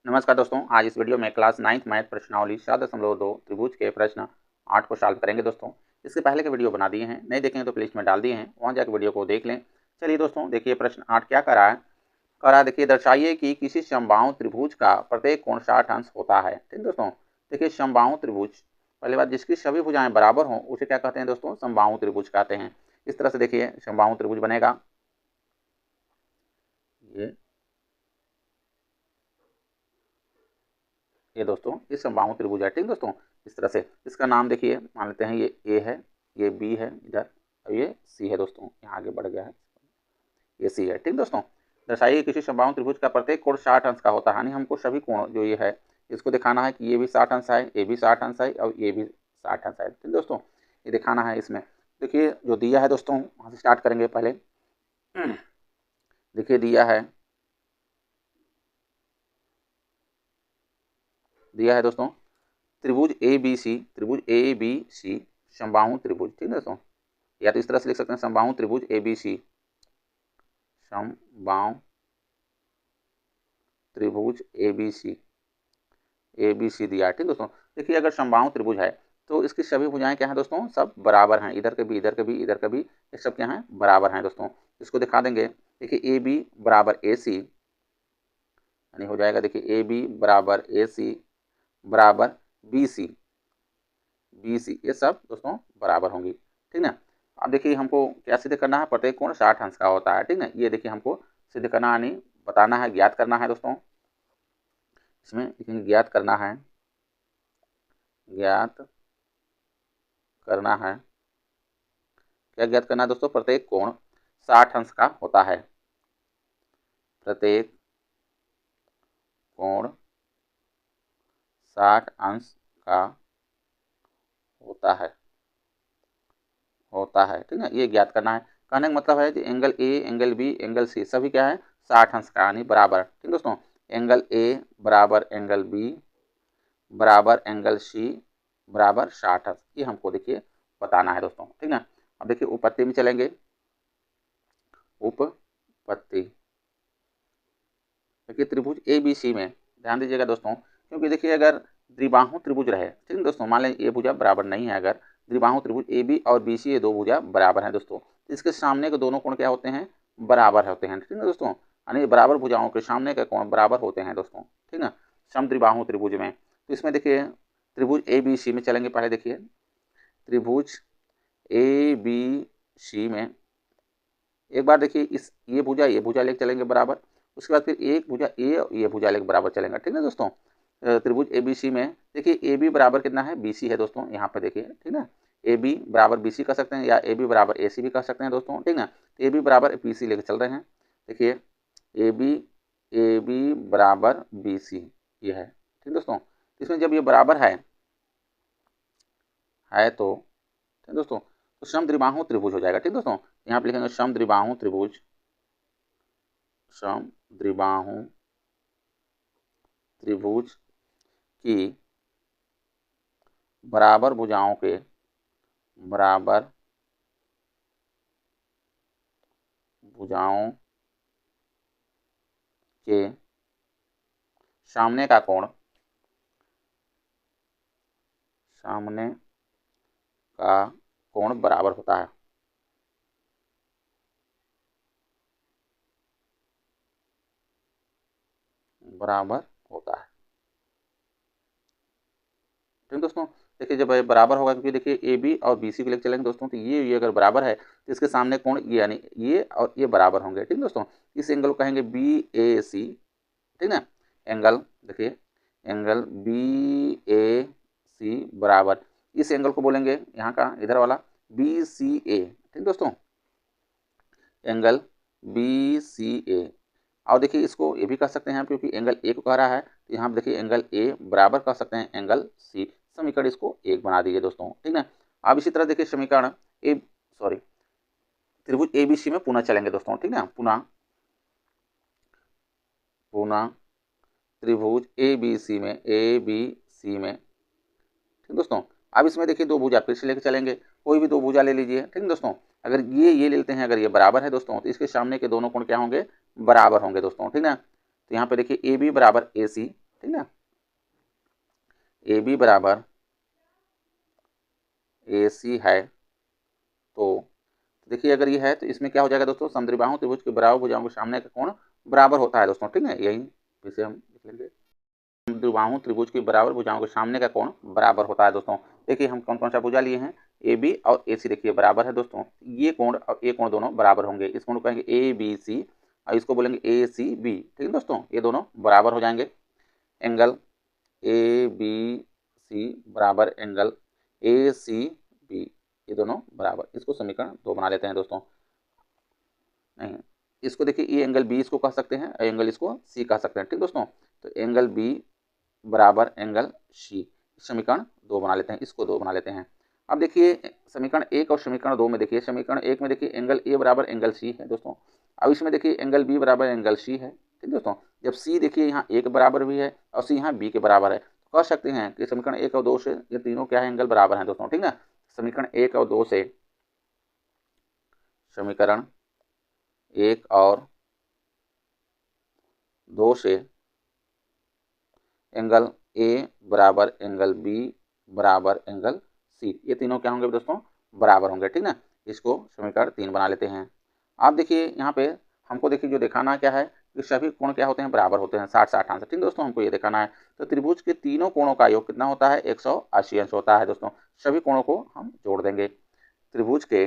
नमस्कार दोस्तों, आज इस वीडियो में क्लास 9th मैथ प्रश्नावली 7.2 त्रिभुज के प्रश्न 8 को सॉल्व करेंगे दोस्तों। इसके पहले के वीडियो बना दिए हैं, नहीं देखेंगे तो प्लेलिस्ट में डाल दिए हैं, वहां जाकर वीडियो को देख लें। चलिए दोस्तों, देखिए प्रश्न 8 क्या कर रहा है। देखिए, दर्शाइए कि किसी समबाहु त्रिभुज का प्रत्येक कोण 60 अंश होता है। ठीक दोस्तों, देखिए समबाहु त्रिभुज, पहली बात, जिसकी सभी भुजाएं बराबर हों उसे क्या कहते हैं दोस्तों? समबाहु त्रिभुज कहते हैं। इस तरह से देखिए समबाहु त्रिभुज बनेगा। ये दोस्तों ये समबाहु त्रिभुज है। ठीक दोस्तों, इस तरह से इसका नाम देखिए, मान लेते हैं ये ए है, ये बी है इधर, और ये सी है दोस्तों, यहाँ आगे बढ़ गया है, ये सी है। ठीक दोस्तों, दर्शाइए किसी समबाहु त्रिभुज का प्रत्येक कोण 60 अंश का होता है। यानी हमको सभी कोण जो ये है इसको दिखाना है कि ये भी 60 अंश है, ये भी 60 अंश है और ये भी 60 अंश है। ठीक दोस्तों, ये दिखाना है। इसमें देखिए जो दिया है दोस्तों, वहाँ से स्टार्ट करेंगे पहले। देखिए दिया है दोस्तों, त्रिभुज ए बी सी, त्रिभुज ए बी सी समबाहु त्रिभुज। ठीक है दोस्तों, या तो इस तरह से लिख सकते हैं समबाहु त्रिभुज ए बी सी, समबाहु त्रिभुज ए बी सी दिया। ठीक दोस्तों, देखिए अगर समबाहु त्रिभुज है तो इसकी सभी भुजाएं क्या हैं दोस्तों? सब बराबर हैं। इधर के भी, इधर के भी, इधर के भी, ये सब क्या हैं? बराबर हैं दोस्तों। इसको दिखा देंगे। देखिए ए बी बराबर ए सी, यानी हो जाएगा, देखिए ए बी बराबर ए सी बराबर बी सी, ये सब दोस्तों बराबर होंगी। ठीक ना। अब देखिए हमको क्या सिद्ध करना है? प्रत्येक कोण 60 अंश का होता है। ठीक ना, ये देखिए हमको सिद्ध करना, यानी बताना है, ज्ञात करना है दोस्तों। इसमें लिखेंगे ज्ञात करना है, ज्ञात करना है। क्या ज्ञात करना है दोस्तों? प्रत्येक कोण 60 अंश का होता है। प्रत्येक कोण 60 अंश का होता है। ठीक है, ये ज्ञात करना है। कहने का मतलब है कि angle A, angle B, angle C सभी क्या है? 60 अंश का, यानी बराबर। ठीक दोस्तों, एंगल ए बराबर एंगल बी बराबर एंगल सी बराबर 60 अंश, ये हमको देखिए बताना है दोस्तों। ठीक ना। अब देखिए उपपत्ति में चलेंगे। उपपत्ति देखिए त्रिभुज ए बी सी में ध्यान दीजिएगा दोस्तों, क्योंकि देखिए अगर द्विबाहु त्रिभुज रहे, ठीक है दोस्तों, मान लें ये भुजा बराबर नहीं है, अगर द्विबाहु त्रिभुज ए बी और बी सी ये दो भुजा बराबर हैं दोस्तों, इसके सामने के दोनों कोण क्या होते हैं? बराबर होते हैं। ठीक है दोस्तों, यानी बराबर भुजाओं के सामने के कोण बराबर होते हैं दोस्तों। ठीक ना, समद्विबाहु त्रिभुज में। तो इसमें देखिए त्रिभुज ए बी सी में चलेंगे। पहले देखिए त्रिभुज ए बी सी में एक बार देखिए इस ये भुजा लेके चलेंगे बराबर, उसके बाद फिर एक भुजा ए और ये भुजा लेके बराबर चलेंगे। ठीक है दोस्तों, त्रिभुज ए बी सी में देखिए ए बी बराबर कितना है? बी सी है दोस्तों, यहाँ पे देखिए। ठीक है, ए बी बराबर बी सी कह सकते हैं, या ए बी बराबर ए सी भी कह सकते हैं दोस्तों। ठीक है, ए बी बराबर बी सी लेके चल रहे हैं। देखिए ए बी बराबर बी सी ये है। ठीक दोस्तों, इसमें जब ये बराबर है तो ठीक दोस्तों, तो समद्विबाहु त्रिभुज हो जाएगा। ठीक दोस्तों, यहाँ पे लिखेंगे समद्विबाहु त्रिभुज, समद्विबाहु त्रिभुज की बराबर भुजाओं के सामने का कोण बराबर होता है। बराबर होता है। ठीक दोस्तों, देखिए जब बराबर होगा, क्योंकि देखिए ए बी और बी सी को लेकर चलेंगे दोस्तों, तो ये अगर बराबर है तो इसके सामने कोण ये, यानी ये और ये बराबर होंगे। ठीक दोस्तों, इस एंगल को कहेंगे बी ए सी। ठीक ना, एंगल देखिए एंगल बी ए सी बराबर, इस एंगल को बोलेंगे यहाँ का इधर वाला बी सी ए। ठीक दोस्तों, एंगल बी सी ए। और देखिए इसको ये भी कह सकते हैं, क्योंकि एंगल ए को कह रहा है तो यहाँ पर देखिए एंगल ए बराबर कह सकते हैं एंगल सी। समीकरण इसको एक बना दीजिए दोस्तों। ठीक है, अब इसी तरह देखिए समीकरण त्रिभुज ए बी सी में पुनः चलेंगे दोस्तों। ठीक है, पुनः त्रिभुज ए बी सी में ठीक दोस्तों, अब इसमें देखिए दो भुजा फिर से लेकर चलेंगे। कोई भी दो भुजा ले लीजिए। ठीक है दोस्तों, अगर ये लेते हैं, अगर ये बराबर है दोस्तों, तो इसके सामने के दोनों कोण क्या होंगे? बराबर होंगे दोस्तों। ठीक ना, तो यहाँ पे देखिए ए बी बराबर ए सी ठीक ना। ए बी बराबर ए सी है तो देखिए अगर ये है तो इसमें क्या हो जाएगा दोस्तों, समद्विबाहु त्रिभुज के बराबर भुजाओं के सामने का कोण बराबर होता है दोस्तों, ठीक है। यही फिर से हम लिख लेंगे, समद्विबाहु त्रिभुज के बराबर भुजाओं के सामने का कोण बराबर होता है दोस्तों। देखिए हम कौन कौन सा भुजा लिए हैं, ए बी और ए सी देखिए बराबर है दोस्तों। ये कोण और ये कोण दोनों बराबर होंगे, इस कोण को कहेंगे ए बी सी और इसको बोलेंगे ए सी बी, ठीक है दोस्तों। ये दोनों बराबर हो जाएंगे। एंगल ए बी सी बराबर एंगल ए सी बी, ये दोनों बराबर, इसको समीकरण 2 बना लेते हैं दोस्तों। नहीं, इसको देखिए ये एंगल बी इसको कह सकते हैं और एंगल इसको सी कह सकते हैं, ठीक दोस्तों। तो एंगल बी बराबर एंगल सी, समीकरण 2 बना लेते हैं, इसको 2 बना लेते हैं। अब देखिए समीकरण 1 और समीकरण 2 में देखिए, समीकरण 1 में देखिए एंगल ए बराबर एंगल सी है दोस्तों। अब इसमें देखिए एंगल बी बराबर एंगल सी है, ठीक दोस्तों। जब सी देखिए यहाँ ए के बराबर भी है और सी यहाँ बी के बराबर है, तो कह सकते हैं कि समीकरण 1 और 2 से ये तीनों क्या है, एंगल बराबर हैं दोस्तों, ठीक ना। समीकरण 1 और 2 से, समीकरण 1 और 2 से एंगल ए बराबर एंगल बी बराबर एंगल सी, ये तीनों क्या होंगे दोस्तों, बराबर होंगे, ठीक ना। इसको समीकरण 3 बना लेते हैं। आप देखिए यहाँ पे हमको देखिए जो दिखाना क्या है कि सभी कोण क्या होते हैं, बराबर होते हैं, 60-60 अंश, ठीक दोस्तों। हमको ये दिखाना है तो त्रिभुज के तीनों कोणों का योग कितना होता है, 180 अंश होता है दोस्तों। सभी कोणों को हम जोड़ देंगे। त्रिभुज के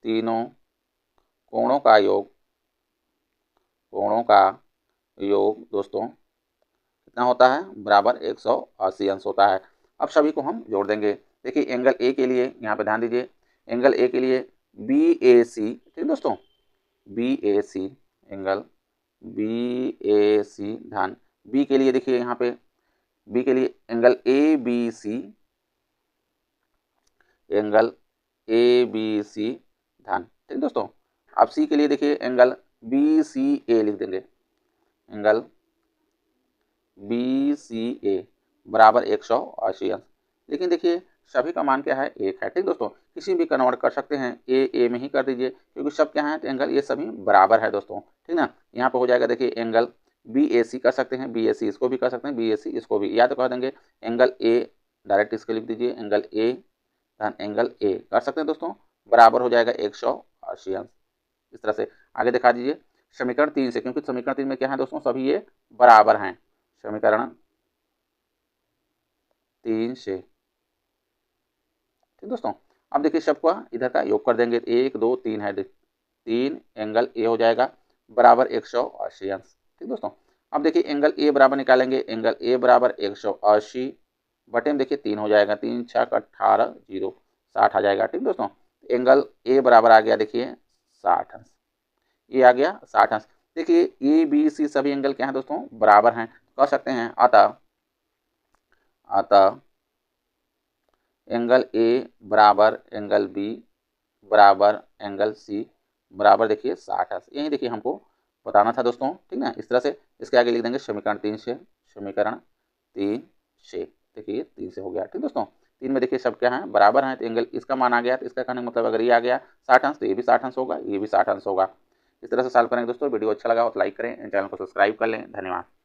तीनों कोणों का योग दोस्तों कितना होता है, बराबर 180 अंश होता है। अब सभी को हम जोड़ देंगे। देखिए एंगल ए के लिए यहाँ पे ध्यान दीजिए, एंगल ए के लिए बी ए सी, ठीक दोस्तों, बी ए सी, एंगल बी ए सी, ध्यान बी के लिए देखिए यहाँ पे बी के लिए angle A B C, angle A B C, ध्यान, ठीक दोस्तों। अब सी के लिए देखिए एंगल बी सी ए लिख देंगे, एंगल बी सी ए बराबर 180 अंश। लेकिन देखिए सभी का मान क्या है, 1 है, ठीक दोस्तों। किसी भी कन्वर्ट कर सकते हैं, ए में ही कर दीजिए क्योंकि सब क्या है, तो एंगल ये सभी बराबर है दोस्तों, ठीक ना। यहाँ पे हो जाएगा देखिए एंगल बी ए सी कर सकते हैं, बी ए सी इसको भी कर सकते हैं, बी ए सी इसको भी, या तो कह देंगे एंगल ए, डायरेक्ट इसको लिख दीजिए एंगल ए, एंगल ए कर सकते हैं दोस्तों, बराबर हो जाएगा 180 अंश। इस तरह से आगे दिखा दीजिए समीकरण 3 से, क्योंकि समीकरण 3 में क्या है दोस्तों, सभी ये बराबर हैं। समीकरण 3 से, ठीक दोस्तों। अब देखिए सबका इधर का योग कर देंगे, 1 2 3 है, 3 एंगल ए हो जाएगा बराबर 180 अंश, ठीक दोस्तों। अब देखिए एंगल ए बराबर निकालेंगे, एंगल ए बराबर 180 बटे में देखिए 3 हो जाएगा, 3 6 18 0 60 आ जाएगा, ठीक दोस्तों। एंगल ए बराबर आ गया देखिए 60 अंश, ये आ गया 60 अंश। देखिए ए बी सी सभी एंगल क्या हैं दोस्तों, बराबर हैं, कह सकते हैं अतः एंगल ए बराबर एंगल बी बराबर एंगल सी बराबर देखिए 60 अंश। यही देखिए हमको बताना था दोस्तों, ठीक ना। इस तरह से इसके आगे लिख देंगे समीकरण 3 से, समीकरण 3 से, देखिए 3 से हो गया, ठीक दोस्तों। 3 में देखिए सब क्या है, बराबर हैं, तो एंगल इसका मान आ गया, तो इसका कहने का मतलब अगर ये आ गया 60 अंश तो ये भी 60 अंश होगा, ये भी 60 अंश होगा। इस तरह से सॉल्व करेंगे दोस्तों। वीडियो अच्छा लगा हो तो लाइक करें, चैनल को सब्सक्राइब कर लें। धन्यवाद।